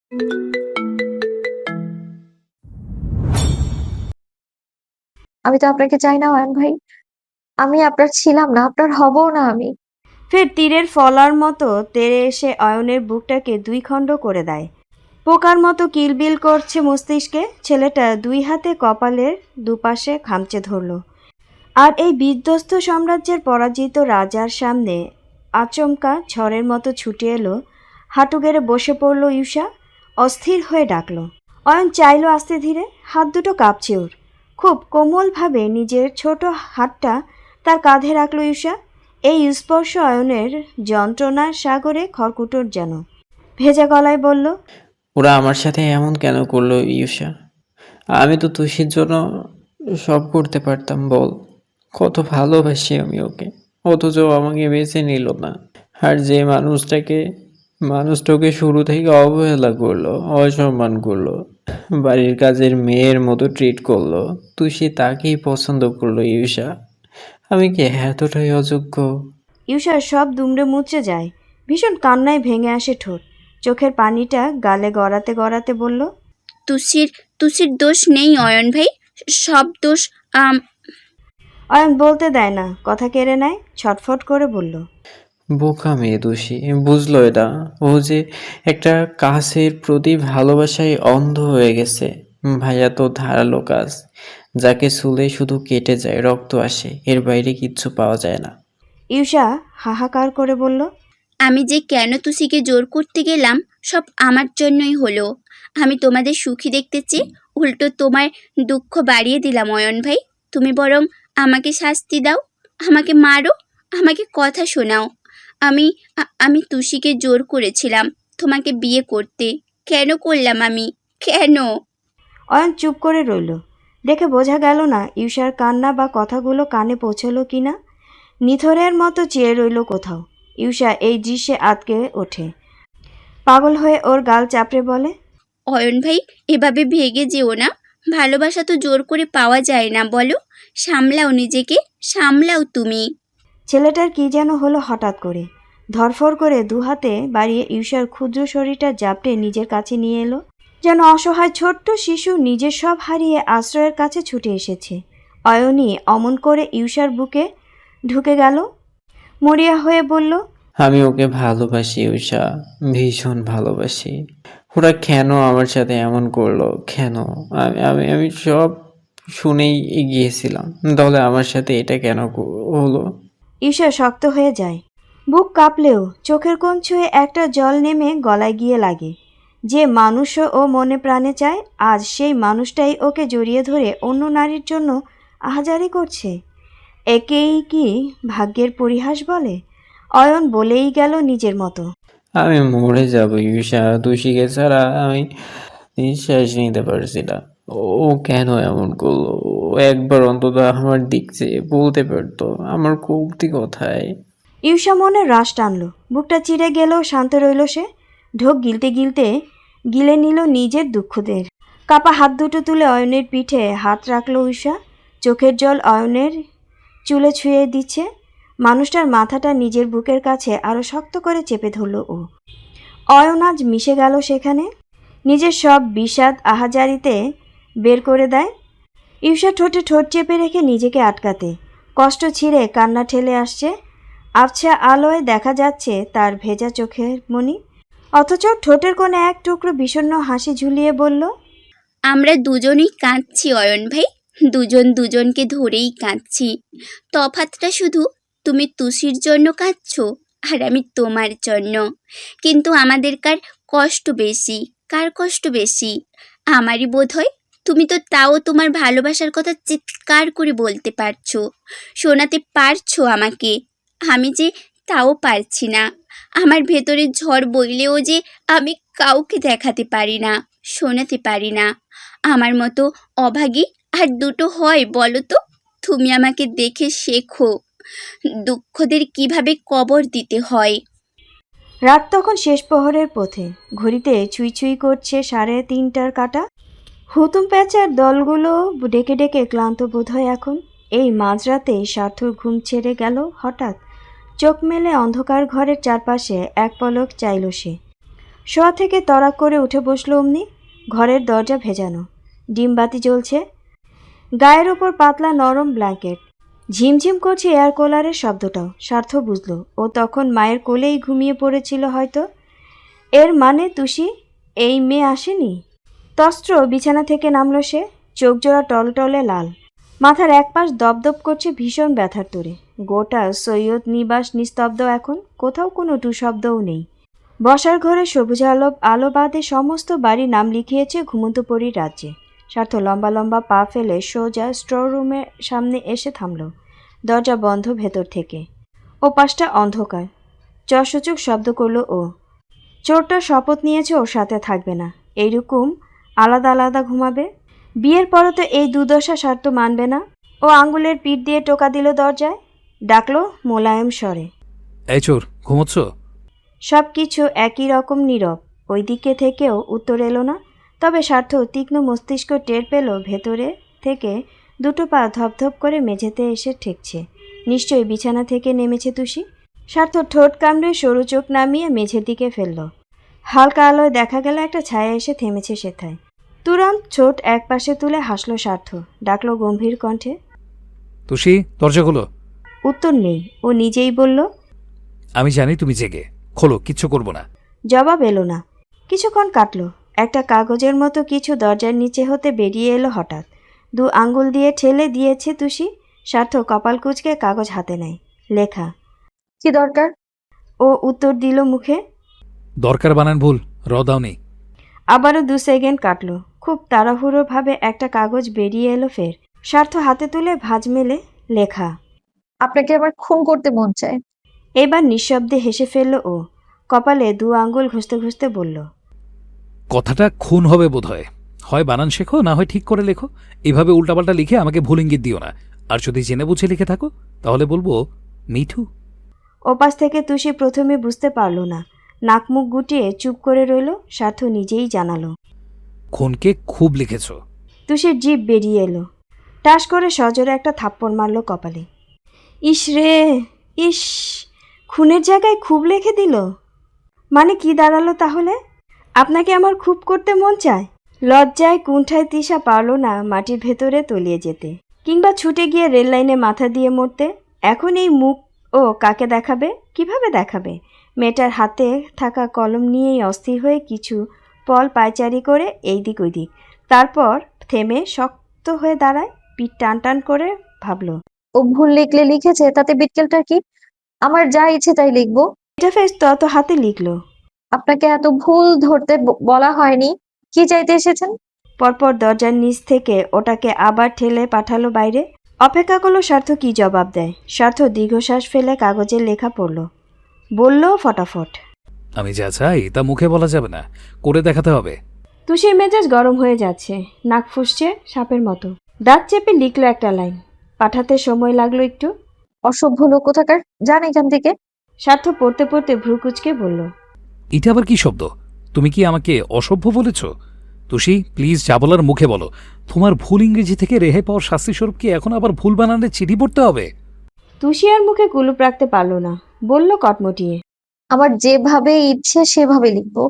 আমি তো আপনাকে চাই না অয়ন ভাই। আমি আপনার ছিলাম না, আপনার হবও না আমি। ফের তীরের ফলার মতো তেড়ে এসে অয়নের বুকটাকে দুই খণ্ড করে দেয়। পোকার মতো কিলবিল করছে মস্তিষ্কে। ছেলেটা দুই হাতে কপালের দুপাশে খামচে ধরল। আর এই বিধ্বস্ত সাম্রাজ্যের পরাজিত রাজার সামনে আচমকা ঝড়ের মতো ছুটে এলো। হাঁটু গেড়ে বসে পড়ল ইউষা। অস্থির হয়ে ডাকল। অয়ন চাইল আস্তে ধীরে, হাত দুটো কাঁপছে ওর। খুব কোমলভাবে নিজের ছোট হাতটা তার কাঁধে রাখল ইউষা। এই স্পর্শ অয়নের যন্ত্রণার সাগরে খড়কুটোর যেন। ভেজা গলায় বলল, ওরা আমার সাথে এমন কেন করলো ইউষা? আমি তো তুষির জন্য সব করতে পারতাম, বল। কত ভালোবাসি আমি ওকে, অথচ আমাকে বেছে নিল না। আর যে মানুষটাকে শুরু থেকে অবহেলা করলো, অসম্মান করলো, বাড়ির কাজের মেয়ের মতো ট্রিট করলো, তুষি তাকেই পছন্দ করলো ইউষা। আমি কি এতটাই অযোগ্য? ইউষার সব দুমড়ে মুচড়ে যায়। ভীষণ কান্নায় ভেঙে আসে ঠোঁট। চোখের পানিটা গালে গড়াতে গড়াতে বলল, তুষির তুষির দোষ নেই অয়ন ভাই, সব দোষ অয়ন বলতে দেয় না, কথা কেড়ে নেয়। ছটফট করে বলল, বোকা মেয়ে দোষী, বুঝলো এটা? ও যে একটা কাছের প্রতি ভালোবাসায় অন্ধ হয়ে গেছে। ভাইয়া তো ধারালো কাজ, যাকে ছুলে শুধু কেটে যায়, রক্ত আসে, এর বাইরে কিচ্ছু পাওয়া যায় না। ইউষা হাহাকার করে বলল, আমি যে কেন তুষিকে জোর করতে গেলাম সব আমার জন্যই হলো। আমি তোমাদের সুখী দেখতে চেয়ে উল্টো তোমার দুঃখ বাড়িয়ে দিলাম অয়ন ভাই। তুমি বরং আমাকে শাস্তি দাও, আমাকে মারো, আমাকে কথা শোনাও। আমি তুষিকে জোর করেছিলাম তোমাকে বিয়ে করতে। কেন করলাম আমি? কেন? অয়ন চুপ করে রইল। দেখে বোঝা গেল না ইউষার কান্না বা কথাগুলো কানে পৌঁছলো কিনা। নিথরের মতো চেয়ে রইল কোথাও। ইউষা এই দৃশ্যে আটকে ওঠে। পাগল হয়ে ওর গাল চাপড়ে বলে, অয়ন ভাই, এভাবে ভেগে যেও না। ভালোবাসা তো জোর করে পাওয়া যায় না, বলো। সামলাও নিজেকে, সামলাও তুমি। ছেলেটার কি যেন হলো হঠাৎ করে। ধরফর করে দুহাতে বাড়িয়ে ইউষার ক্ষুদ্র শরীরটা জাপটে নিজের কাছে নিয়ে এলো। যেন অসহায় ছোট্ট শিশু নিজের সব হারিয়ে আশ্রয়ের কাছে ছুটে এসেছে। অয়নী অমন করে ইউষার বুকে ঢুকে গেল। মরিয়া হয়ে বলল, আমি ওকে ভালোবাসি উষা, ভীষণ ভালোবাসি। ওরা কেন আমার সাথে এমন করলো, কেন? আমি সব শুনেই গিয়েছিলাম, তাহলে আমার সাথে এটা কেন হলো? ইউষা শক্ত হয়ে যায়। বুক কাঁপলেও চোখের কোণ ছুঁয়ে একটা জল নেমে গলায় গিয়ে লাগে। যে মানুষও ও মনে প্রাণে চায়, আজ সেই মানুষটাই ওকে জড়িয়ে ধরে অন্য নারীর জন্য আহাজারি করছে। একেই কি ভাগ্যের পরিহাস বলে? অয়ন বলেই গেল নিজের মতো, আমি মরে যাবো ঈশা, তুষিকে ছাড়া আমি নিঃশ্বাস নিতে পারছি না। ও কেন এমন করলো? ও একবার অন্তত আমার দিক চেয়ে বলতে পারতো আমার কমতি কোথায়। ইউষা মনে রাশ টানল। বুকটা চিড়ে গেলেও শান্ত রইল সে। ঢোক গিলতে গিলতে গিলে নিল নিজের দুঃখদের। কাপা হাত দুটো তুলে অয়নের পিঠে হাত রাখল ঈশা। চোখের জল অয়নের চুলে ছুঁয়ে দিচ্ছে। মানুষটার মাথাটা নিজের বুকের কাছে আরো শক্ত করে চেপে ধরল ও। অয়ন আজ মিশে গেল সেখানে। নিজের সব বিষাদ আহাজারিতে বের করে দেয়। ঈশা ঠোঁটে ঠোঁট চেপে রেখে নিজেকে আটকাতে কষ্ট ছিঁড়ে কান্না ঠেলে আসছে। আবছা আলোয় দেখা যাচ্ছে তার ভেজা চোখের মণি। অথচ ঠোঁটের কোণে এক টুকরো বিষণ্ণ হাসি ঝুলিয়ে বলল, আমরা দুজনেই কাঁদছি অয়ন ভাই, দুজন দুজনকে ধরেই কাঁদছি। তফাৎটা শুধু তুমি তুষির জন্য কাঁদছো আর আমি তোমার জন্য। কিন্তু আমাদের কার কষ্ট বেশি? কার কষ্ট বেশি? আমারই বোধ হয়। তুমি তো তাও তোমার ভালোবাসার কথা চিৎকার করে বলতে পারছো, শোনাতে পারছো আমাকে। আমি যে তাও পারছি না। আমার ভেতরে ঝড় বইলেও যে আমি কাউকে দেখাতে পারি না, শোনাতে পারি না। আমার মতো অভাগী আর দুটো হয় বলো তো? তুমি আমাকে দেখে শেখো দুঃখদের কিভাবে কবর দিতে হয়। রাত তখন শেষ প্রহরের পথে। ঘড়িতে ছুঁই ছুঁই করছে 3:30টার কাঁটা। হুতুম প্যাঁচার দলগুলো ডেকে ডেকে ক্লান্ত বোধ হয় এখন। এই মাঝরাতে সার্থর ঘুম ছেড়ে গেল হঠাৎ। চোখ মেলে অন্ধকার ঘরের চারপাশে এক পলক চাইল সে। শোয়া থেকে তড়াক করে উঠে বসলো অমনি। ঘরের দরজা ভেজানো, ডিমবাতি জ্বলছে, গায়ের ওপর পাতলা নরম ব্ল্যাঙ্কেট, ঝিমঝিম করছে এয়ার কুলারের শব্দটাও। স্বার্থ বুঝল ও তখন মায়ের কোলেই ঘুমিয়ে পড়েছিল হয়তো। এর মানে তুষি এই মেয়ে আসেনি। তস্ত্র বিছানা থেকে নামলো সে, চোখ জোড়া টলটলে লাল, মাথার এক পাশ দপদপ করছে ভীষণ ব্যথার তোড়ে। গোটা সৈয়দ নিবাস নিস্তব্ধ এখন, কোথাও কোনো টু শব্দও নেই। বসার ঘরে সবুজ আলো বাদে সমস্ত বাড়ির নাম লিখিয়েছে ঘুমন্তপুরীর রাজ্যে। স্বার্থ লম্বা লম্বা পা ফেলে সোজা স্টোর রুমের সামনে এসে থামল। দরজা বন্ধ ভেতর থেকে, ও পাশটা অন্ধকার। চসূচক শব্দ করলো ও। চোরটা শপথ নিয়েছে ওর সাথে থাকবে না, এইরকম আলাদা আলাদা ঘুমাবে। বিয়ের পরও তো এই দুর্দশা স্বার্থ মানবে না। ও আঙ্গুলের পিঠ দিয়ে টোকা দিল দরজায়, ডাকলো মোলায়েম স্বরে, এই চোর, ঘুমোচ্ছ? সব কিছু একই রকম নীরব। ওই দিকে থেকেও উত্তর এলো না। তবে স্বার্থ তীক্ষ্ণ মস্তিষ্ক টের পেল ভেতরে থেকে দুটো পা ধপধপ করে মেঝেতে এসে ঠেকছে। নিশ্চয়ই বিছানা থেকে নেমেছে তুষি। স্বার্থ ঠোঁট কামড়ে সরু চোখ নামিয়ে মেঝের দিকে ফেলল। হালকা আলোয় দেখা গেল একটা ছায়া এসে থেমেছে সেথায়। তুরন্ত ছোট এক পাশে তুলে হাসল স্বার্থ, ডাকলো গম্ভীর কণ্ঠে, তুষি, দরজা খোলো। উত্তর নেই। ও নিজেই বলল, আমি জানি তুমি জেগে, খোলো, কিচ্ছু করবো না। জবাব এলো না। কিছুক্ষণ কাটল। একটা কাগজের মতো কিছু দরজার নিচে হতে বেরিয়ে এলো হঠাৎ। দু আঙ্গুল দিয়ে ঠেলে দিয়েছে তুষি। স্বার্থ কপাল কুঁচকে কাগজ হাতে নেয়, লেখা। কি দরকার? ও উত্তর দিল মুখে। দরকার বানান ভুল, দাওনি। আবারও 2 সেকেন্ড কাটল। খুব তাড়াহুড়োভাবে একটা কাগজ বেরিয়ে এলো ফের। স্বার্থ হাতে তুলে ভাঁজ মেলে, লেখা। আপনাকে আবার খুন করতে মন চায়। এবার নিঃশব্দে হেসে ফেলল ও। কপালে 2 আঙ্গুল ঘষতে ঘষতে বলল, কথাটা খুন হবে বোধহয়। হয় বানান শেখো, না হয় ঠিক করে লেখো। এভাবে উল্টাপাল্টা লিখে আমাকে ভুল ইঙ্গিত দিও না। আর যদি জেনে বুঝে লিখে থাকো তাহলে বলবো মিঠু। ওপাশ থেকে তুষি প্রথমে বুঝতে পারল না, নাক মুখ গুটিয়ে চুপ করে রইল। স্বার্থ নিজেই জানালো, খুনকে খুব লিখেছ। তুষির জিভ বেরিয়ে এলো। টাস করে সজোরে একটা থাপ্পড় মারল কপালে। ইস রে, ইস, খুনের জায়গায় খুব লিখে দিল। মানে কি দাঁড়ালো তাহলে? আপনাকে আমার খুব করতে মন চায়? লজ্জায় কুণ্ঠায় তৃষা পারল না মাটির ভেতরে তলিয়ে যেতে, কিংবা ছুটে গিয়ে রেল লাইনে মাথা দিয়ে মরতে। এখন এই মুখ ও কাকে দেখাবে, কিভাবে দেখাবে? মেয়েটার হাতে থাকা কলম নিয়েই অস্থির হয়ে কিছু পল পায়চারি করে এই দিক ওই দিক, তারপর থেমে শক্ত হয়ে দাঁড়ায়, পিঠ টান টান করে ভাবল, ও ভুল লিখলে লিখেছে, তাতে বিটকেলটা কি? আমার যা ইচ্ছে তাই লিখবো। এটা ফেস তত হাতে লিখলো। আপনাকে এত ভুল ধরতে বলা হয়নি। কি চাইতে এসেছেন? পরপর দরজার নিচ থেকে ওটাকে আবার ঠেলে পাঠালো বাইরে। অপেক্ষা করলো স্বার্থ কি জবাব দেয়। স্বার্থ দীর্ঘশ্বাস ফেলে কাগজের লেখা পড়ল, বলল ফটাফট, আমি যা চাই তা মুখে বলা যাবে না, করে দেখাতে হবে। তুষির মেজাজ গরম হয়ে যাচ্ছে, নাক ফুঁসছে সাপের মতো। দাঁত চেপে লিখলো একটা লাইন, পাঠাতে সময় লাগলো একটু। অসভ্য লোক কোথাকার, যান এখান থেকে। স্বার্থ পড়তে পড়তে ভ্রু কুচকে বলল, এটা আবার কি শব্দ? তুমি কি আমাকে অসভ্য বলেছ? তুষি, প্লিজ যা বলার মুখে বলো। তোমার ভুল ইংরেজি থেকে রেহাই পাওয়ার শাস্তিস্বরূপ কি এখন আবার ভুল বানানে চিঠি পড়তে হবে? তুষি আর মুখে কুলুপ রাখতে পারল না, বলল কটমটিয়ে, আমার যেভাবে ইচ্ছে সেভাবে লিখবো।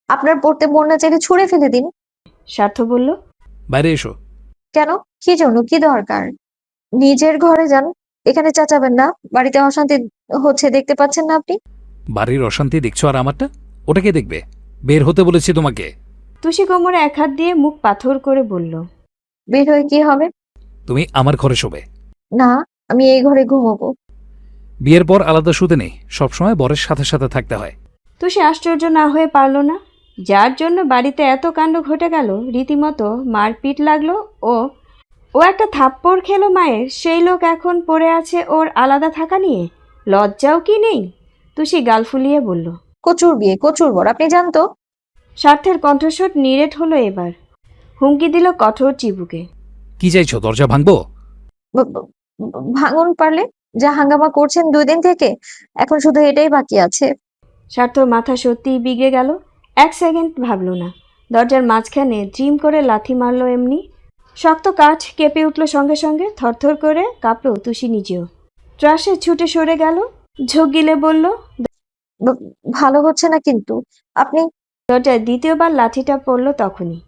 আপনার পড়তে মন না চাইলে ছুঁড়ে ফেলে দিন। স্বার্থ বলল, বাইরে এসো। কেন? কি জন্য? কি দরকার? নিজের ঘরে যান, এখানে চেঁচাবেন না। বাড়িতে অশান্তি হচ্ছে, দেখতে পাচ্ছেন না আপনি? বাড়ির অশান্তি দেখছো আর আমারটা? ওটা কে দেখবে? বের হতে বলেছি তোমাকে। তুষি কোমরে এক হাত দিয়ে মুখ পাথর করে বলল, বের হয়ে কি হবে? তুমি আমার ঘরে শোবে। না, আমি এই ঘরে ঘুমোবো। বিয়ের পর আলাদা শুতে নেই, সবসময় বরের সাথে সাথে থাকতে হয়। তুষি আশ্চর্য না হয়ে পারল না। যার জন্য বাড়িতে এত কাণ্ড ঘটে গেল, রীতিমতো মারপিট লাগলো, ও একটা থাপ্পড় খেলো মায়ের, সেই লোক এখন পড়ে আছে ওর আলাদা থাকা নিয়ে। লজ্জাও কি নেই? তুষি গাল ফুলিয়ে বলল, কচুর বিয়ে, কচুর বর, আপনি জান তো? স্বার্থের কণ্ঠস্বর নিরেট হলো এবার। হুমকি দিল কঠোর চিবুকে। কি চাইছো, দরজা ভাঙবো? ব- ব- ভাঙুন পারলে। যা হাঙ্গামা করছেন 2 দিন থেকে, এখন শুধু এটাই বাকি আছে। স্বার্থ মাথা সত্যিই বিগড়ে গেল। 1 সেকেন্ড ভাবল না। দরজার মাঝখানে ড্রিম করে লাথি মারল এমনি। শক্ত কাঠ কেঁপে উঠল সঙ্গে সঙ্গে, থরথর করে কাঁপল তুষি নিজেও। ত্রাসে ছুটে সরে গেল, ঝোঁক গিলে বলল, ব- ভালো হচ্ছে না কিন্তু। আপনি দরজায় দ্বিতীয়বার লাঠিটা পড়ল তখনই।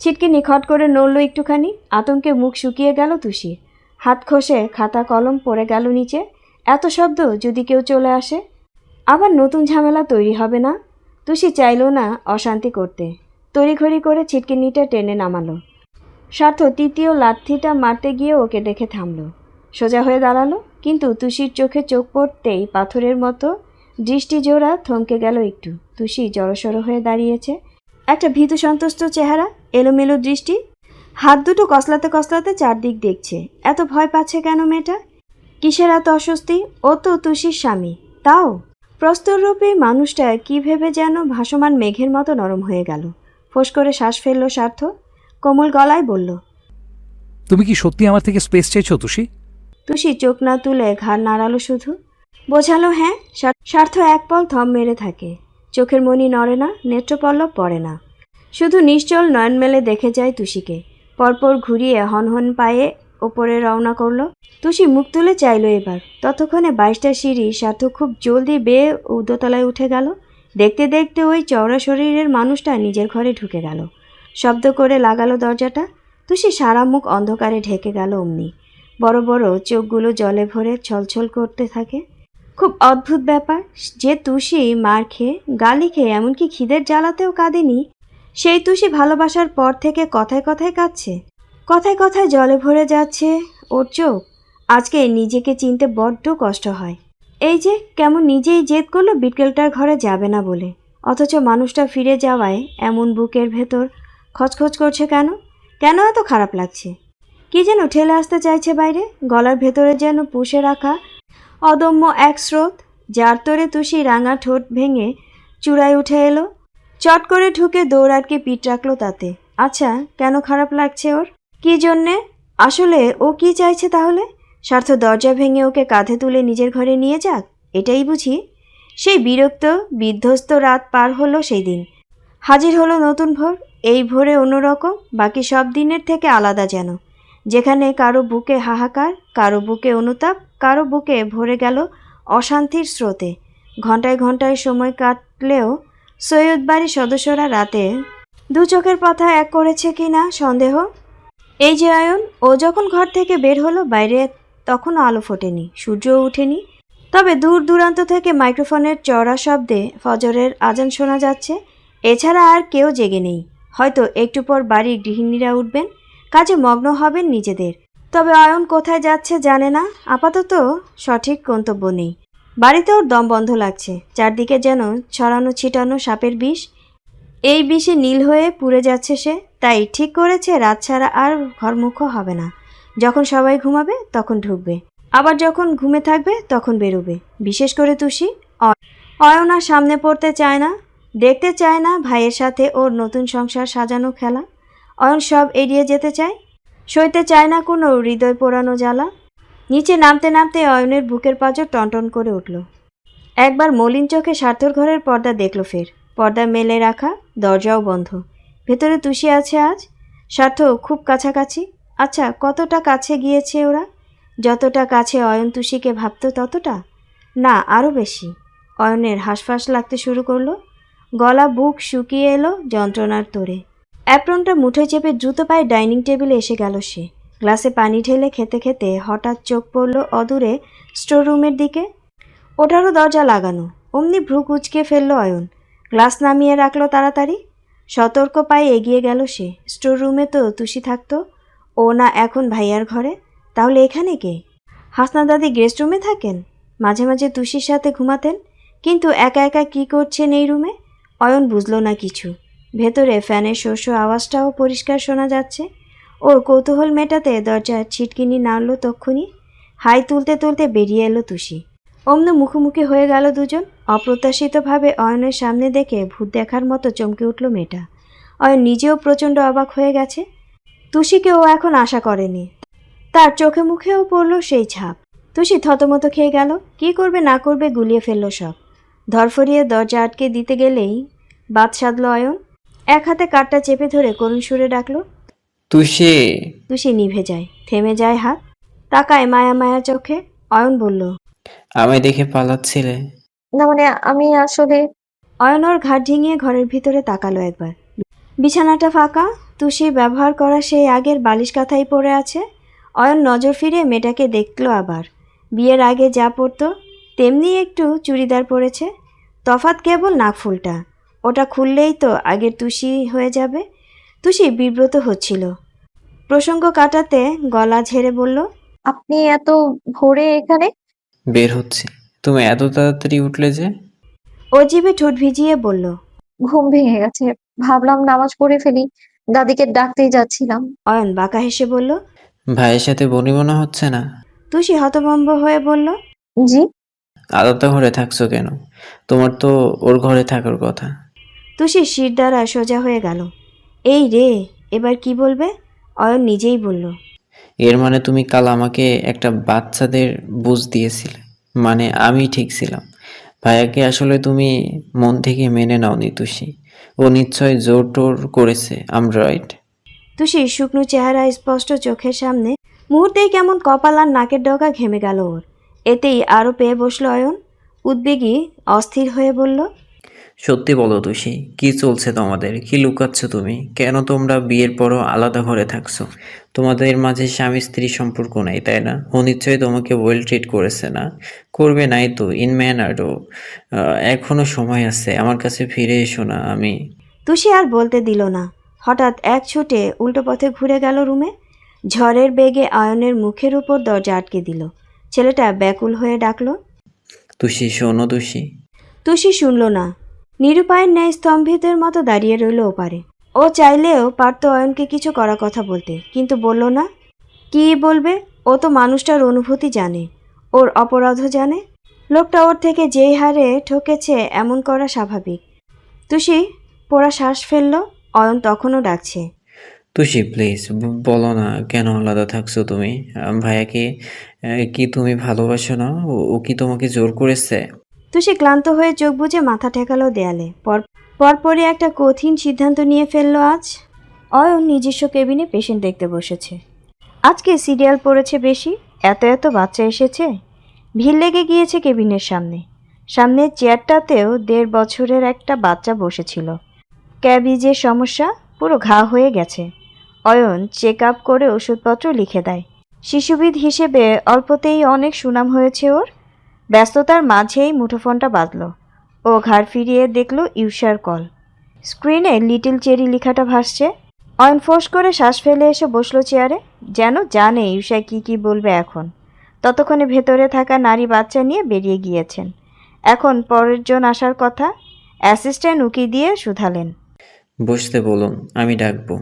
ছিটকে নিখট করে নড়ল একটুখানি। আতঙ্কে মুখ শুকিয়ে গেল তুষি। হাত খসে খাতা কলম পড়ে গেল নিচে। এত শব্দ, যদি কেউ চলে আসে আবার নতুন ঝামেলা তৈরি হবে না? তুষি চাইল না অশান্তি করতে। তড়িঘড়ি করে ছিটকিনিটা টেনে নামালো। স্বার্থ তৃতীয় লাথিটা মারতে গিয়ে ওকে দেখে থামল। সোজা হয়ে দাঁড়ালো, কিন্তু তুষির চোখে চোখ পড়তেই পাথরের মতো দৃষ্টি জোড়া থমকে গেল একটু। তুষি জড়সড় হয়ে দাঁড়িয়েছে, একটা ভীতু সন্তুষ্ট চেহারা, এলোমেলো দৃষ্টি, হাত দুটো কসলাতে কসলাতে চারদিক দেখছে। এত ভয় পাচ্ছে কেন মেয়েটা? কিসের এত অস্বস্তি? ও তো তুষির স্বামী, তাও প্রস্তররূপী মানুষটা কি ভেবে যেন ভাসমান মেঘের মতো নরম হয়ে গেল। ফোঁস করে শ্বাস ফেলল স্বার্থ, কোমল গলায় বলল, তুমি কি সত্যি আমার থেকে স্পেস চাইছো তুষি? তুষি চোখ না তুলে ঘাড় নাড়ালো শুধু। বোঝালো হ্যাঁ। স্বার্থ এক পল থম মেরে থাকে। চোখের মনি নড়ে না, নেত্রপল্লব পড়ে না, শুধু নিশ্চল নয়ন মেলে দেখে যায় তুষিকে। পরপর ঘুরিয়ে হনহন পায়ে ওপরে রওনা করলো। তুষি মুখ তুলে চাইল এবার। ততক্ষণে 22টা সিঁড়ি স্বার্থ খুব জলদি বেয়ে ঊর্ধ্বতলায় উঠে গেল। দেখতে দেখতে ওই চওড়া শরীরের মানুষটা নিজের ঘরে ঢুকে গেল। শব্দ করে লাগালো দরজাটা। তুষি সারা মুখ অন্ধকারে ঢেকে গেল অমনি। বড় বড় চোখগুলো জলে ভরে ছলছল করতে থাকে। খুব অদ্ভুত ব্যাপার যে তুষি মার খেয়ে, গালি খেয়ে, এমনকি খিদের জ্বালাতেও কাঁদেনি, সেই তুষি ভালোবাসার পর থেকে কথায় কথায় কাঁদছে। কথায় কথায় জলে ভরে যাচ্ছে ওর চোখ। আজকে নিজেকে চিনতে বড্ড কষ্ট হয়। এই যে কেমন নিজেই জেদ করলো বিটকেলটার ঘরে যাবে না বলে, অথচ মানুষটা ফিরে যাওয়ায় এমন বুকের ভেতর খচখচ করছে কেন? কেন এত খারাপ লাগছে? কি যেন ঠেলে আসতে চাইছে বাইরে, গলার ভেতরে যেন পুষে রাখা অদম্য এক স্রোত, যার তোরে তুষি রাঙা ঠোঁট ভেঙে চূড়ায় উঠে এলো। চট করে ঢুকে দৌড় আটকে পিঠ রাখলো তাতে। আচ্ছা, কেন খারাপ লাগছে ওর? কি জন্যে? আসলে ও কি চাইছে তাহলে? স্বার্থ দরজা ভেঙে ওকে কাঁধে তুলে নিজের ঘরে নিয়ে যাক, এটাই বুঝি? সেই বিরক্ত বিধ্বস্ত রাত পার হলো সেই দিন। হাজির হলো নতুন ভোর। এই ভোরে অন্যরকম, বাকি সব দিনের থেকে আলাদা যেন। যেখানে কারো বুকে হাহাকার, কারো বুকে অনুতাপ, কারো বুকে ভরে গেল অশান্তির স্রোতে। ঘন্টায় ঘন্টায় সময় কাটলেও সৈয়দ বাড়ির সদস্যরা রাতে দু চোখের পাতা এক করেছে কি না সন্দেহ। এই যে আয়ন, ও যখন ঘর থেকে বের হলো বাইরে তখনও আলো ফোটেনি, সূর্যও ওঠেনি। তবে দূর দূরান্ত থেকে মাইক্রোফোনের চড়া শব্দে ফজরের আজান শোনা যাচ্ছে। এছাড়া আর কেউ জেগে নেই। হয়তো একটু পর বাড়ির গৃহিণীরা উঠবেন, কাজে মগ্ন হবেন নিজেদের। তবে অয়ন কোথায় যাচ্ছে জানে না। আপাতত সঠিক গন্তব্য নেই। বাড়িতে ওর দম বন্ধ লাগছে। চারদিকে যেন ছড়ানো ছিটানো সাপের বিষ। এই বিষে নীল হয়ে পুড়ে যাচ্ছে সে। তাই ঠিক করেছে রাত ছাড়া আর ঘরমুখো হবে না। যখন সবাই ঘুমাবে তখন ঢুকবে, আবার যখন ঘুমে থাকবে তখন বেরোবে। বিশেষ করে তুষি। অয়ন আর সামনে পড়তে চায় না, দেখতে চায় না ভাইয়ের সাথে ওর নতুন সংসার সাজানো খেলা। অয়ন সব এড়িয়ে যেতে চায়, সইতে চায় না কোনো হৃদয় পোড়ানো জ্বালা। নিচে নামতে নামতে অয়নের বুকের পাঁজর টনটন করে উঠল। একবার মলিন চোখে স্বার্থর ঘরের পর্দা দেখল ফের। পর্দা মেলে রাখা, দরজাও বন্ধ। ভেতরে তুষি আছে আজ। স্বার্থ খুব কাছাকাছি। আচ্ছা, কতটা কাছে গিয়েছে ওরা? যতটা কাছে অয়ন তুষিকে ভাবত ততটা? না, আরও বেশি। অয়নের হাঁসফাঁস লাগতে শুরু করলো। গলা বুক শুকিয়ে এলো যন্ত্রণার তোড়ে। অ্যাপ্রনটা মুঠোয় চেপে দ্রুত পায়ে ডাইনিং টেবিলে এসে গেল সে। গ্লাসে পানি ঢেলে খেতে খেতে হঠাৎ চোখ পড়ল অদূরে স্টোর রুমের দিকে। ওটারও দরজা লাগানো। অমনি ভ্রু কুঁচকে ফেলল অয়ন। গ্লাস নামিয়ে রাখলো তাড়াতাড়ি। সতর্ক পায়ে এগিয়ে গেল সে। স্টোর রুমে তো তুষি থাকতো, ও না এখন ভাইয়ার ঘরে। তাহলে এখানে কে? হাসনা দাদি গেস্ট রুমে থাকেন, মাঝে মাঝে তুষির সাথে ঘুমাতেন, কিন্তু একা একা কী করছেন এই রুমে? অয়ন বুঝল না কিছু। ভেতরে ফ্যানের শস্য আওয়াজটাও পরিষ্কার শোনা যাচ্ছে। ওর কৌতূহল মেটাতে দরজার ছিটকিনি নাড়ল তক্ষুনি। হাই তুলতে তুলতে বেরিয়ে এলো তুষি। অমনি মুখোমুখি হয়ে গেল দুজন। অপ্রত্যাশিতভাবে অয়নের সামনে দেখে ভূত দেখার মতো চমকে উঠল মেয়েটা। অয়ন নিজেও প্রচণ্ড অবাক হয়ে গেছে। তুষিকে ও এখন আশা করেনি। তার চোখে মুখেও পড়ল সেই ছাপ। তুষি থতমত খেয়ে গেল। কি করবে না করবে গুলিয়ে ফেলল সব। ধরফরিয়ে দরজা আটকে দিতে গেলেই বাদ সাধল অয়ন। এক হাতে কাঠটা চেপে ধরে করুণ সুরে ডাকল, তুষি। তুষি নিভে যায়, থেমে যায় হাত, তাকায় মায়া মায়া চোখে। অয়ন বলল, আমায় দেখে পালাচ্ছিলে? না মানে আমি আসলে অয়ন ওর ঘাট ঝিঙিয়ে ঘরের ভিতরে তাকালো একবার। বিছানাটা ফাঁকা, তুষি ব্যবহার করা সেই আগের বালিশ কাঁথাই পড়ে আছে। অয়ন নজর ফিরে মেয়েটাকে দেখলো আবার। বিয়ের আগে যা পরতো তেমনি একটু চুড়িদার পরেছে, তফাৎ কেবল নাকফুলটা। ওটা খুললেই তো আগের তুষি হয়ে যাবে। তুষি বিব্রত হচ্ছিল। প্রসঙ্গ কাটাতে গলা ঝেড়ে বলল, আপনি এত ভোরে এখানে? বের হচ্ছে। তুমি এত তাড়াতাড়ি উঠলে যে? ও জিভে ঠোঁট ভিজিয়ে বলল, ঘুম ভেঙে গেছে, ভাবলাম নামাজ পড়ে ফেলি, দাদিকে ডাকতেই যাচ্ছিলাম। অয়ন বাঁকা হেসে বলল। ভাইয়ের সাথে বনি মনে হচ্ছে না? তুষি হতভম্ব হয়ে বলল, জি? আলাদা ঘরে থাকছো কেন? তোমার তো ওর ঘরে থাকার কথা। তুষি শির দ্বারা সোজা হয়ে গেল। এই রে, এবার কি বলবে? অয়ন নিজেই বলল, এর মানে তুমি কাল আমাকে একটা বাচ্চাদের বুঝ দিয়েছিলে। মানে আমি ঠিক ছিলাম। ভাইয়াকে আসলে তুমি মন থেকে মেনে নাওনি তুষি। ও নিশ্চয় জোর টোর করেছে, আম রাইট? তুষির শুকনো চেহারা স্পষ্ট চোখের সামনে। মুহূর্তেই কেমন কপাল আর নাকের ডগা ঘেমে গেল ওর। এতেই আরও পেয়ে বসল অয়ন। উদ্বেগী অস্থির হয়ে বলল, সত্যি বলো তুষি, কি চলছে তোমাদের? কি লুকাচ্ছ তুমি? কেন তোমরা বিয়ের পরও আলাদা ঘরে থাকছো? তোমাদের মাঝে স্বামী স্ত্রী সম্পর্ক নাই, তাই না? ও নিশ্চয়ই তোমাকে ওয়েল ট্রিট করেছে না? করবে নাই তো, ইন ম্যানারও। এখনো সময় আছে, আমার কাছে ফিরে এসো না। আমি তুষি আর বলতে দিল না। হঠাৎ এক ছুটে উল্টো পথে ঘুরে গেল রুমে। ঝড়ের বেগে অয়নের মুখের উপর দরজা আটকে দিল। ছেলেটা ব্যাকুল হয়ে ডাকল। তুষি, শোনো তুষি। তুষি শুনল না। নিরুপায়ের ন্যায় স্তম্ভিতের মতো দাঁড়িয়ে রইল ওপারে। ও চাইলেও পারত অয়নকে কিছু করা কথা বলতে, কিন্তু বলল না। কি বলবে? ও তো মানুষটার অনুভূতি জানে, ওর অপরাধও জানে। লোকটা ওর থেকে যেই হারে ঠকেছে এমন করা স্বাভাবিক। তুষি পোড়া শ্বাস ফেলল। অয়ন তখনও ডাকছে। তুষি প্লিজ, বলো না কেন আলাদা থাকছো তুমি? ভাইয়াকে কি তুমি ভালোবাসো না? ও কি তোমাকে জোর করেছে? তুষি ক্লান্ত হয়ে চোখ বুজে মাথা ঠেকালো দেয়ালে। পরপরই একটা কঠিন সিদ্ধান্ত নিয়ে ফেললো আজ। অয়ন নিজস্ব কেবিনে পেশেন্ট দেখতে বসেছে। আজকে সিরিয়াল পড়েছে বেশি, এত এত বাচ্চা এসেছে। ভিড় লেগে গিয়েছে কেবিনের সামনে। সামনের চেয়ারটাতেও 1.5 বছরের একটা বাচ্চা বসেছিল। ক্যাবিজের সমস্যা, পুরো ঘা হয়ে গেছে। অয়ন চেক আপ করে ওষুধপত্র লিখে দেয়। শিশুবিদ হিসেবে অল্পতেই অনেক সুনাম হয়েছে ওর। ব্যস্ততার মাঝেই মুঠোফোনটা বাজল। ও ঘাড় ফিরিয়ে দেখল ইউষার কল। স্ক্রিনে লিটল চেরি লেখাটা ভাসছে। অয়ন ফোঁস করে শ্বাস ফেলে এসে বসলো চেয়ারে, যেন জানে ইউষা কি বলবে এখন। ততক্ষণে ভেতরে থাকা নারী বাচ্চা নিয়ে বেরিয়ে গিয়েছেন। এখন পরের জন আসার কথা। অ্যাসিস্ট্যান্ট উকি দিয়ে শুধালেন। বসতে বলুন, আমি ডাকবো।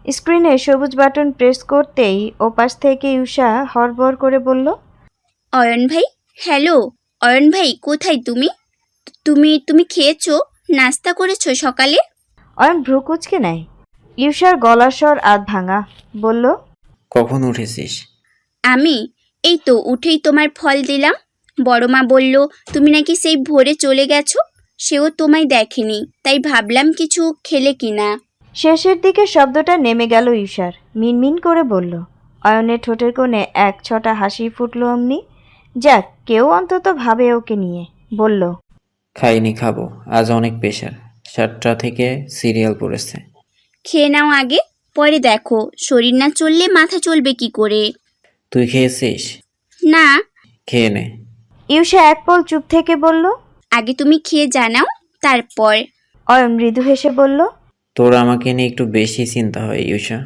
স্ক্রিনে সবুজ বাটন প্রেস করতেই ওপাশ থেকে ইউষা হড়বড় করে বলল, অয়ন ভাই, হ্যালো। অয়ন ভাই, কোথায় তুমি? তুমি খেয়েছো? নাস্তা করেছো সকালে? অয়ন ভ্রু কুঁচকে নেয়। ইউষার গলার স্বর আধ ভাঙা। বলল, কখন উঠেছিস? আমি এই তো উঠেই তোমার ফল দিলাম। বড় মা বলল তুমি নাকি সেই ভোরে চলে গেছো, সেও তোমায় দেখেনি, তাই ভাবলাম কিছু খেলে কিনা। শেষের দিকে শব্দটা নেমে গেল ইউষার। মিনমিন করে বলল। অয়নের ঠোঁটের কোণে এক ছটা হাসি ফুটল অমনি। যাক, কেউ অন্তত ভাবে ওকে নিয়ে। বলল, খাইনি, খাবো। আজ অনেক প্রেশার। 7টা থেকে সিরিয়াল পড়েছে। খেয়ে নাও আগে, পরে দেখো। শরীর না চললে মাথা চলবে কি করে? তুই খেয়েছিস? না। খেয়ে নে। ইউষা এক পল চুপ থেকে বলল। আগে তুমি খেয়ে জানাও, তারপর। অয়ন মৃদু হেসে বলল। তোর আমাকে নিয়ে একটু বেশি চিন্তা হয় ইউষা।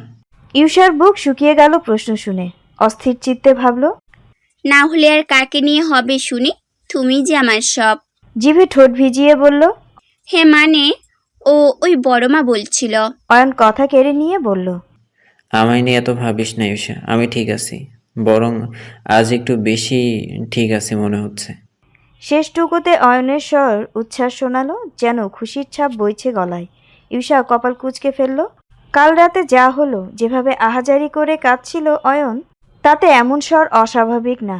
ইউষার বুক শুকিয়ে গেল প্রশ্ন শুনে। অস্থির চিত্তে ভাবল, না হলে আর কাকে নিয়ে হবে শুনি? তুমি যে আমার সব। জিভে ঠোঁট ভিজিয়ে বলল। হে মানে, ওই বড় মা বলছিল। অয়ন কথা কেড়ে নিয়ে বলল, আমায় নিয়ে এত ভাবিস না ইউষা, আমি ঠিক আছি। বরং আজ একটু বেশি ঠিক আছি মনে হচ্ছে। শেষটুকুতে অয়নের স্বর উচ্ছ্বাস শোনালো, যেন খুশির ছাপ বইছে গলায়। ইউষা কপাল কুঁচকে ফেলল। কাল রাতে যা হলো, যেভাবে আহাজারি করে কাঁদছিল অয়ন, তাতে এমন স্বর অস্বাভাবিক না।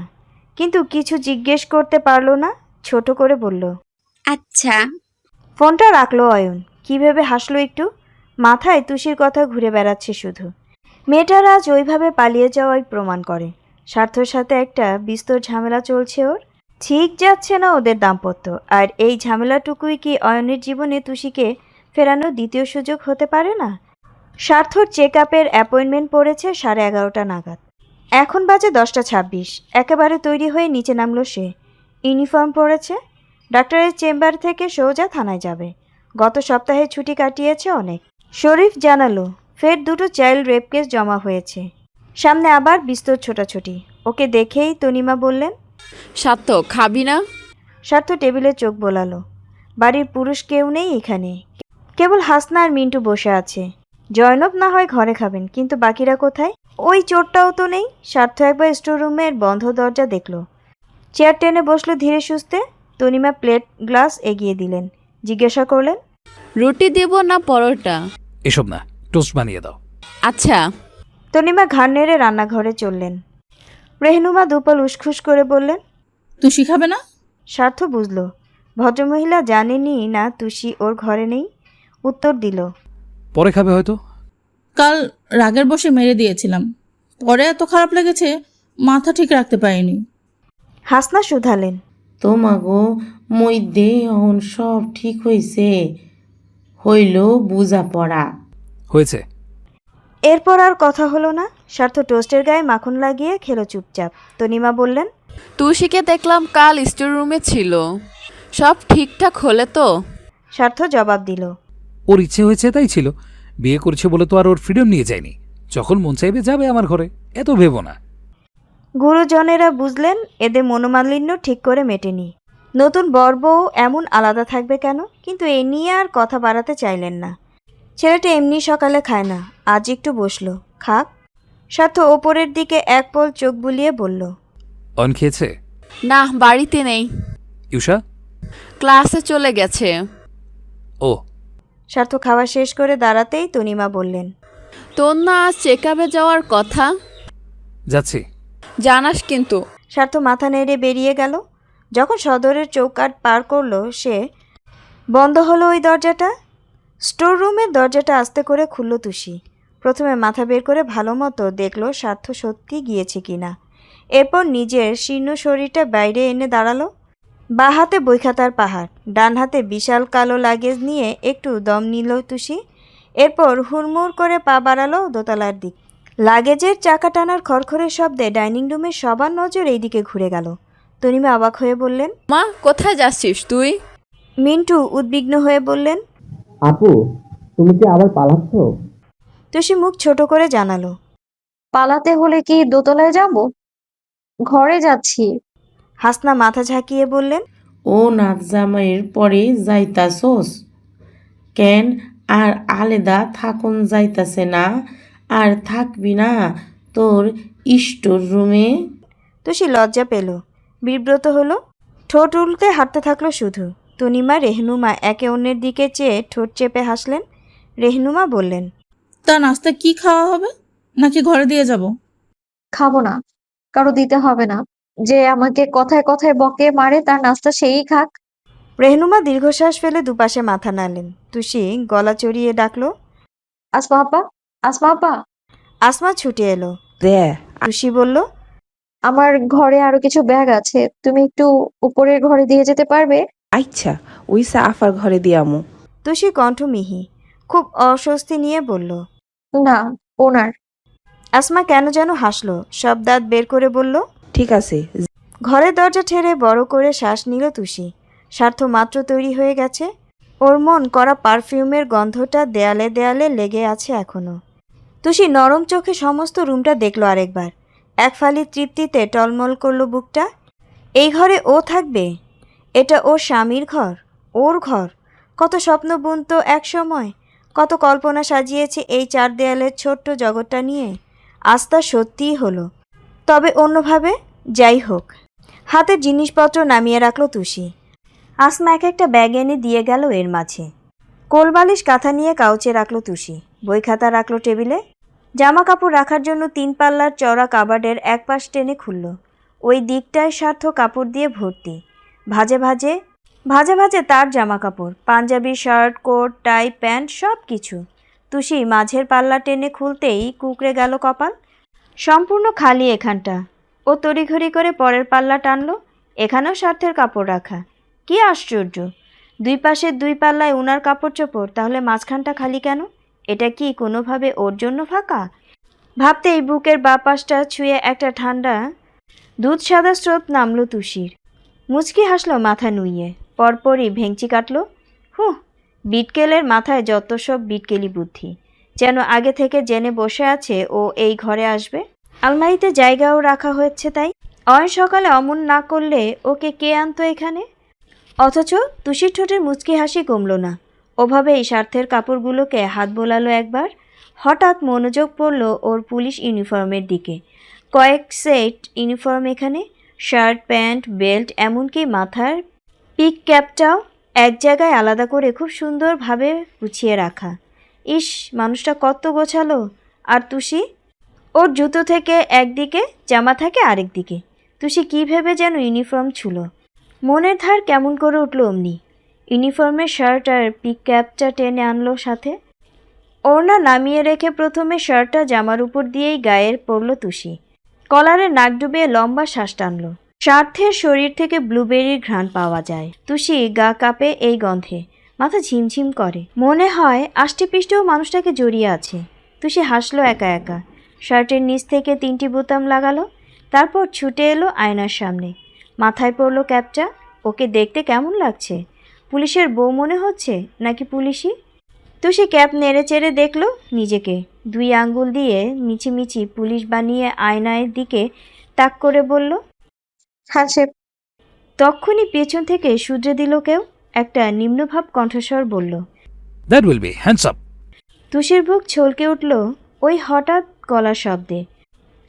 কিন্তু কিছু জিজ্ঞেস করতে পারল না। ছোট করে বলল, আচ্ছা। ফোনটা রাখলো অয়ন। কি ভেবে হাসলো একটু। মাথায় তুষির কথা ঘুরে বেড়াচ্ছে শুধু। মেয়েটার আজ ওইভাবে পালিয়ে যাওয়াই প্রমাণ করে স্বার্থর সাথে একটা বিস্তর ঝামেলা চলছে ওর। ঠিক যাচ্ছে না ওদের দাম্পত্য। আর এই ঝামেলাটুকুই কি অয়নের জীবনে তুষিকে ফেরানোর দ্বিতীয় সুযোগ হতে পারে না? স্বার্থর চেক আপের অ্যাপয়েন্টমেন্ট পড়েছে 11:30 নাগাদ। এখন বাজে 10:26। একেবারে তৈরি হয়ে নিচে নামলো সে। ইউনিফর্ম পরেছে। ডাক্তারের চেম্বার থেকে সোজা থানায় যাবে। গত সপ্তাহে ছুটি কাটিয়েছে অনেক। শরীফ জানালো ফের 2টো চাইল্ড রেপ কেস জমা হয়েছে। সামনে আবার বিস্তর ছোটাছুটি। ওকে দেখেই তনিমা বললেন, সার্থক খাবি না? স্বার্থ টেবিলে চোখ বোলালো। বাড়ির পুরুষ কেউ নেই এখানে, কেবল হাসনা আর মিন্টু বসে আছে। জয়নব না হয় ঘরে খাবেন, কিন্তু বাকিরা কোথায়? ওই চোরটাও তো নেই। স্বার্থ একবার স্টোর রুমের বন্ধ দরজা দেখলো। চেয়ার টেনে বসলো ধীরে সুস্থে। তনিমা প্লেট গ্লাস এগিয়ে দিলেন। জিজ্ঞাসা করলেন, রুটি দেব না পরোটা? এসব না, টোস্ট বানিয়ে দাও। আচ্ছা। তনিমা ঘাড় নেড়ে রান্নাঘরে চললেন। রেহনুমা দুপাল উসখুস করে বললেন, তুষি খাবে না? স্বার্থ বুঝলো ভদ্রমহিলা জানেনি না তুষি ওর ঘরে নেই। উত্তর দিল, পরে খাবে হয়তো। কাল রাগের বসে মেরে দিয়েছিলাম, পরে এত খারাপ লেগেছে মাথা ঠিক রাখতে পারিনি। হাসনা শুধালেন, তোমাগো মধ্যে এখন সব ঠিক হইছে, হইল বুঝা পড়া। হয়েছে। এরপর আর কথা হলো না। স্বার্থ টোস্টের গায়ে মাখন লাগিয়ে খেলো চুপচাপ। তনিমা বললেন, তুষিকে দেখলাম কাল স্টোর রুমে ছিল, সব ঠিকঠাক হলে তো? স্বার্থ জবাব দিল, ওর ইচ্ছে হয়েছে তাই ছিল, বিয়ে করছে বলে তো আর ওর ফ্রিডম নিয়ে যায়নি। যখন মন চাইবে যাবে আমার ঘরে, এত ভেবো না। গুরুজনেরা বুঝলেন এদের মনোমালিন্য ঠিক করে মেটেনি। নতুন বর বউ এমন আলাদা থাকবে কেন? কিন্তু এ নিয়ে আর কথা বাড়াতে চাইলেন না। ছেলেটা এমনি সকালে খায় না, আজ একটু বসলো, খাক। স্বার্থ ওপরের দিকে এক পল চোখ বুলিয়ে বলল, অন খেয়েছে? না, বাড়িতে নেই, ইউষা? ক্লাসে চলে গেছে। ও। স্বার্থ খাওয়া শেষ করে দাঁড়াতেই তনিমা বললেন, তোর না আজ চেক আপে যাওয়ার কথা? যাচ্ছি। জানাস কিন্তু। স্বার্থ মাথা নেড়ে বেরিয়ে গেল। যখন সদরের চৌকাঠ পার করলো সে, বন্ধ হলো ওই দরজাটা। স্টোর রুমের দরজাটা আস্তে করে খুলল তুষি। প্রথমে মাথা বের করে ভালো মতো দেখল স্বার্থ সত্যি গিয়েছে কিনা। এরপর নিজের শীর্ণ শরীরটা বাইরে এনে দাঁড়ালো। বাঁ হাতে বই খাতার পাহাড়, ডান হাতে বিশাল কালো লাগেজ নিয়ে একটু দম নিল তুষি। এরপর হুড়মুড় করে পা বাড়ালো দোতলার দিক। লাগেজের চাকা টানার খড়খড়ে শব্দে ডাইনিং রুমের সবার নজর এই দিকে ঘুরে গেল। তনিমা অবাক হয়ে বললেন, মা, কোথায় যাচ্ছিস তুই? মিন্টু উদ্বিগ্ন হয়ে বললেন, আপু, তুমি কি আবার পালাচ্ছ? তুষি মুখ ছোট করে জানালো, পালাতে হলে কি দোতলায় যাব? ঘরে যাচ্ছি। হাসনা মাথা ঝাঁকিয়ে বললেন, ও নাচ জামাইয়ের পরে যাইতাছোস কেন? আর আলাদা থাকুন যাইতাছে না? আর থাকবি না তোর স্টোর রুমে? তুষি লজ্জা পেল, বিব্রত হলো, ঠোঁট উল্টে হাঁটতে থাকলো শুধু। তনিমা রেহনুমা একে অন্যের দিকে চেয়ে ঠোঁট চেপে হাসলেন। রেহনুমা বললেন, তা নাস্তা কি খাওয়া হবে, নাকি ঘরে দিয়ে যাব? খাবো না, কারো দিতে হবে না। যে আমাকে কথায় কথায় বকে মারে তার নাস্তা সেই খাক। রেহনুমা দীর্ঘশ্বাস ফেলে দুপাশে মাথা নাড়লেন। তুষি গলা চড়িয়ে ডাকলো, আসমা আপা, আসমা আপা। আসমা ছুটে এলো। তুষি বলল, আমার ঘরে আরো কিছু ব্যাগ আছে, তুমি একটু উপরের ঘরে দিয়ে যেতে পারবে? আচ্ছা, ওই আফার ঘরে দিয়ামু। তুষি কণ্ঠ মিহি, খুব অস্বস্তি নিয়ে বলল, না, ওনার। আসমা কেন যেন হাসলো, সব দাঁত বের করে বলল, ঠিক আছে। ঘরের দরজা ঠেলে বড় করে শ্বাস নিল তুষি। স্বার্থ মাত্র তৈরি হয়ে গেছে। ওর মন করা পারফিউমের গন্ধটা দেয়ালে দেয়ালে লেগে আছে এখনো। তুষি নরম চোখে সমস্ত রুমটা দেখলো আরেকবার। এক ফালি তৃপ্তিতে টলমল করলো বুকটা। এই ঘরে ও থাকবে? এটা ওর স্বামীর ঘর, ওর ঘর। কত স্বপ্ন বুনতো এক সময়, কত কল্পনা সাজিয়েছে এই চার দেয়ালের ছোট্ট জগৎটা নিয়ে। আজ তা সত্যিই হলো, তবে অন্যভাবে। যাই হোক, হাতের জিনিসপত্র নামিয়ে রাখলো তুষি। আসমা এক একটা ব্যাগ এনে দিয়ে গেল এর মাঝে। কোলবালিশ কাঁথা নিয়ে কাউচে রাখলো তুষি। বই খাতা রাখলো টেবিলে। জামা কাপড় রাখার জন্য 3 পাল্লার চওড়া কাবার্ডের এক পাশ টেনে খুলল। ওই দিকটায় স্বার্থ কাপড় দিয়ে ভর্তি। ভাজে ভাজে তার জামা কাপড়, পাঞ্জাবি, শার্ট, কোট, টাই, প্যান্ট, সব কিছু। তুষি মাঝের পাল্লা টেনে খুলতেই কুঁকড়ে গেল কপাল। সম্পূর্ণ খালি এখানটা। ও তড়িঘড়ি করে পরের পাল্লা টানলো। এখানেও স্বার্থের কাপড় রাখা। কি আশ্চর্য, দুই পাশে দুই পাল্লায় উনার কাপড় চোপড়, তাহলে মাঝখানটা খালি কেন? এটা কি কোনোভাবে ওর জন্য ফাঁকা? ভাবতেই বুকের বা পাশটা ছুঁয়ে একটা ঠান্ডা দুধ সাদা স্রোত নামলো তুষির। মুচকি হাসলো মাথা নুইয়ে, পরপরই ভেঙচি কাটলো। বিটকেলের মাথায় যত সব বিটকেলি বুদ্ধি, যেন আগে থেকে জেনে বসে আছে ও এই ঘরে আসবে। আলমারিতে জায়গাও রাখা হয়েছে তাই। অয়ন সকালে অমন না করলে ওকে কে আনতো এখানে? অথচ তুষির ঠোঁটের মুচকি হাসি কমল না। ওভাবেই স্বার্থের কাপড়গুলোকে হাত বোলালো একবার। হঠাৎ মনোযোগ পড়ল ওর পুলিশ ইউনিফর্মের দিকে। কয়েক সেট ইউনিফর্ম এখানে, শার্ট, প্যান্ট, বেল্ট, এমনকি মাথার পিক ক্যাপটাও এক জায়গায় আলাদা করে খুব সুন্দরভাবে গুছিয়ে রাখা। ইস, মানুষটা কত গোছালো। আর তুষি, ওর জুতো থেকে একদিকে, জামা থাকে আরেক দিকে। তুষি কী ভেবে যেন ইউনিফর্ম ছিল। মনের ধার কেমন করে উঠল অমনি। ইউনিফর্মের শার্ট আর পিক ক্যাপটা টেনে আনলো সাথে। ওড়না নামিয়ে রেখে প্রথমে শার্টটা জামার উপর দিয়েই গায়ে পরল তুষি। কলারে নাক ডুবিয়ে লম্বা শ্বাস টানল। স্বার্থের শরীর থেকে ব্লুবেরির ঘ্রাণ পাওয়া যায়। তুষি গা কাঁপে এই গন্ধে, মাথা ঝিমঝিম করে, মনে হয় আষ্টেপৃষ্টেও মানুষটাকে জড়িয়ে আছে। তুষি হাসলো একা একা, শার্টের নিচ থেকে 3টি বোতাম লাগালো, তারপর ছুটে এলো আয়নার সামনে। মাথায় পড়লো ক্যাপটা। ওকে দেখতে কেমন লাগছে? পুলিশের বউ মনে হচ্ছে নাকি পুলিশই? তুষি ক্যাপ নেড়ে চেড়ে দেখল নিজেকে। 2 আঙ্গুল দিয়ে মিছিমিছি পুলিশ বানিয়ে আয়নার দিকে তাক করে বলল, হ্যান্ডশেক। তক্ষুনি পেছন থেকে শুধরে দিল কেউ। একটা নিম্নভাব কণ্ঠস্বর বলল, that will be hands up. তুষির বুক ছলকে উঠল ওই হঠাৎ গলার শব্দে।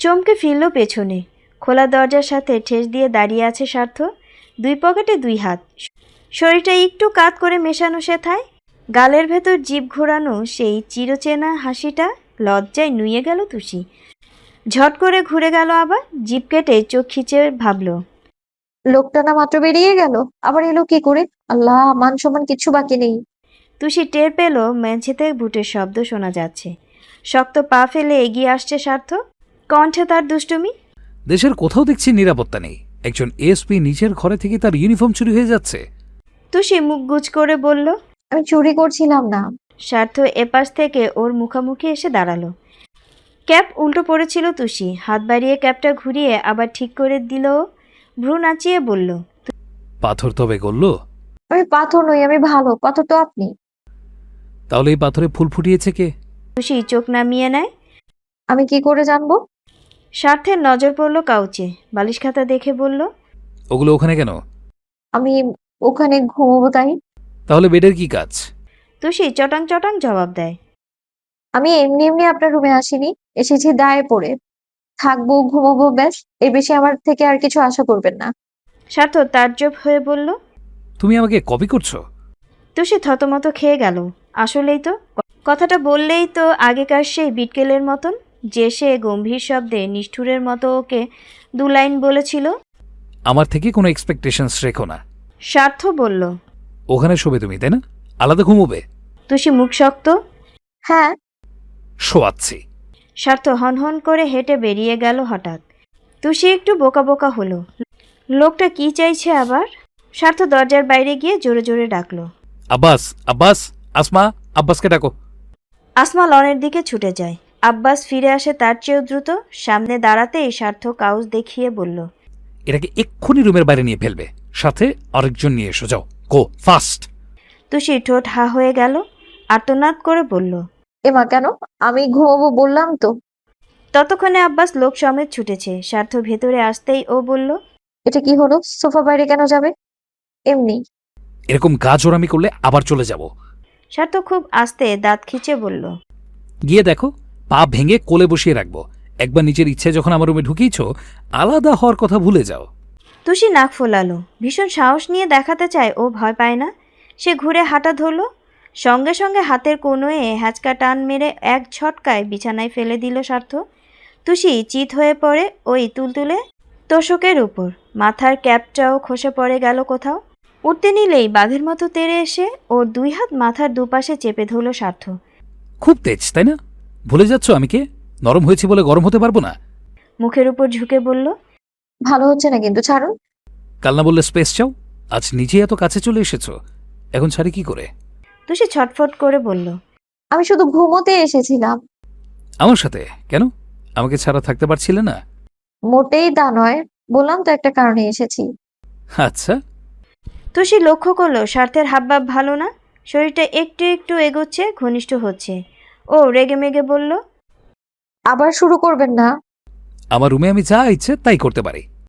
চমকে ফিরল পেছনে। খোলা দরজার সাথে ঠেস দিয়ে দাঁড়িয়ে আছে স্বার্থ, 2 পকেটে 2 হাত, শরীরটা একটু কাত করে মেশানো সেথায়। গালের ভেতর জিভ ঘোরানো সেই চিরচেনা হাসিটা। লজ্জায় নুয়ে গেল তুষি। ঝট করে ঘুরে গেল, আবার জিভ কেটে চোখ খিচে ভাবল, লোকটা না মাত্র বেরিয়ে গেল, আবার এলো কি করে? আল্লাহ, মান সম্মান কিছু বাকি নেই। তুষি টের পেল মেঝেতে বুটের শব্দ শোনা যাচ্ছে। শক্ত পা ফেলে এগিয়ে আসছে স্বার্থ, কণ্ঠে তার দুষ্টুমি। দেশের কোথাও দেখছি নিরাপত্তা নেই, একজন এসপি নিচের ঘরে থেকে তার ইউনিফর্ম চুরি হয়ে যাচ্ছে। তুষি মুখ গুজ করে বলল, আমি চুরি করছিলাম না। স্বার্থ এপাশ থেকে ওর মুখামুখি এসে দাঁড়ালো। ক্যাপ উল্টো পড়েছিল তুষি, হাত বাড়িয়ে ক্যাপটা ঘুরিয়ে আবার ঠিক করে দিল। ভ্রু নাচিয়ে বলল, পাথর তবে গলল? আমি পাথর নই, আমি ভালো। পাথর তো আপনি। তাহলে এই পাথরে ফুল ফুটিয়েছে কে? তুষি চোখ নামিয়ে নেয়। আমি কি করে জানবো? স্বার্থের নজর পড়ল কাউচে, বালিশ খাতা দেখে বলল, ওগুলো ওখানে কেন? আমি ওখানে ঘুমোবো তাই। তাহলে বেডের কি কাজ? তুষি চটাং চটাং জবাব দেয়, আমি এমনি এমনি আপনার রুমে আসিনি, এসেছি দায়ে পড়ে। থাকবো, ঘুমোবো, ব্যাস। এর বেশি আমার থেকে আর কিছু আশা করবেন না। স্বার্থ তাজ্জব হয়ে বলল। তুমি আমাকে কপি করছো? তুষি থতমত খেয়ে গেল। আসলেই তো, কথাটা বললেই তো আগেকার সেই বিটকেলের মতন, যে সে গম্ভীর শব্দে নিষ্ঠুরের মতো ওকে 2 লাইন বলেছিল। আমার থেকে কোনো এক্সপেকটেশনস রেখো না। স্বার্থ বলল, ওখানে শোবে তুমি, তাই না? আলাদা ঘুমোবে? তুষি মুখ শক্ত। হ্যাঁ। শোয়াচ্ছি। স্বার্থ হনহন করে হেঁটে বেরিয়ে গেল হঠাৎ। তুষি একটু বোকা বোকা হলো, লোকটা কি চাইছে আবার। স্বার্থ দরজার বাইরে গিয়ে জোরে জোরে ডাকলো, আব্বাস, আব্বাস, আসমা, আব্বাসকে ডাকো। আসমা লনের দিকে ছুটে যায়। আব্বাস ফিরে আসে তার চেয়েও দ্রুত। সামনে দাঁড়াতেই স্বার্থ কাউজ দেখিয়ে বলল, এটাকে এক্ষুনি রুমের বাইরে নিয়ে ফেলবে, সাথে আরেকজন নিয়ে এসো, যাও, গো ফাস্ট। তুষি ঠোঁট হা হয়ে গেল, আর্তনাদ করে বলল, এমা, কেন? আমি ঘুমোবো বললাম তো। ততক্ষণে আব্বাস লোক সমেত ছুটেছে। স্বার্থ ভেতরে আসতেই ও বলল, এটা কি হলো? সোফা বাইরে কেন যাবে? এমনি। এরকম গা জোরামি করলে আবার চলে যাব। স্বার্থ খুব আস্তে দাঁত খিচে বলল, গিয়ে দেখো, পা ভেঙে কোলে বসিয়ে রাখবো। একবার নিজের ইচ্ছে যখন আমার রুমে ঢুকিয়েছ, আলাদা হওয়ার কথা ভুলে যাও। তুষি নাক ফোলালো। ভীষণ সাহস নিয়ে দেখাতে চায় ও ভয় পায় না। সে ঘুরে হাঁটা ধরল, সঙ্গে সঙ্গে হাতের কোনোয়ে হ্যাঁচকা টান মেরে এক ঝটকায় বিছানায় ফেলে দিল স্বার্থ। তুষি চিত হয়ে পড়ে ওই তুলতুলে তোষকের উপর। মাথার ক্যাপটাও খসে পড়ে গেল কোথাও। উঠতে নিলেই বাঘের মতো তেড়ে এসে ওর 2 হাত মাথার দুপাশে চেপে ধরল স্বার্থ। খুব তেজ, তাই না? ভুলে যাচ্ছ আমি কে? নরম হয়েছি বলে গরম হতে পারবো না? মুখের উপর ঝুঁকে বলল, ভালো হচ্ছে না কিন্তু, ছাড়ুন। কাল না বললে স্পেস চাও, আজ নিজেই এত কাছে চলে এসেছো, এখন ছাড়ি কি করে? তুষি ছটফট করে বলল, আমি শুধু ঘুমোতে এসেছিলাম। আমার সাথে কেন? আমাকে ছাড়া থাকতে পারছিলে না? মোটেই তা নয়, বললাম তো একটা কারণে এসেছি। আচ্ছা, তুষি লক্ষ্য করলো স্বার্থের হাবভাব ভালো না, শরীরটা একটু একটু এগোচ্ছে, ঘনিষ্ঠ হচ্ছে। ও রেগে মেগে বলল, আবার শুরু করবেন না। আমার রুমে আমি যা ইচ্ছে তাই করতে পারি,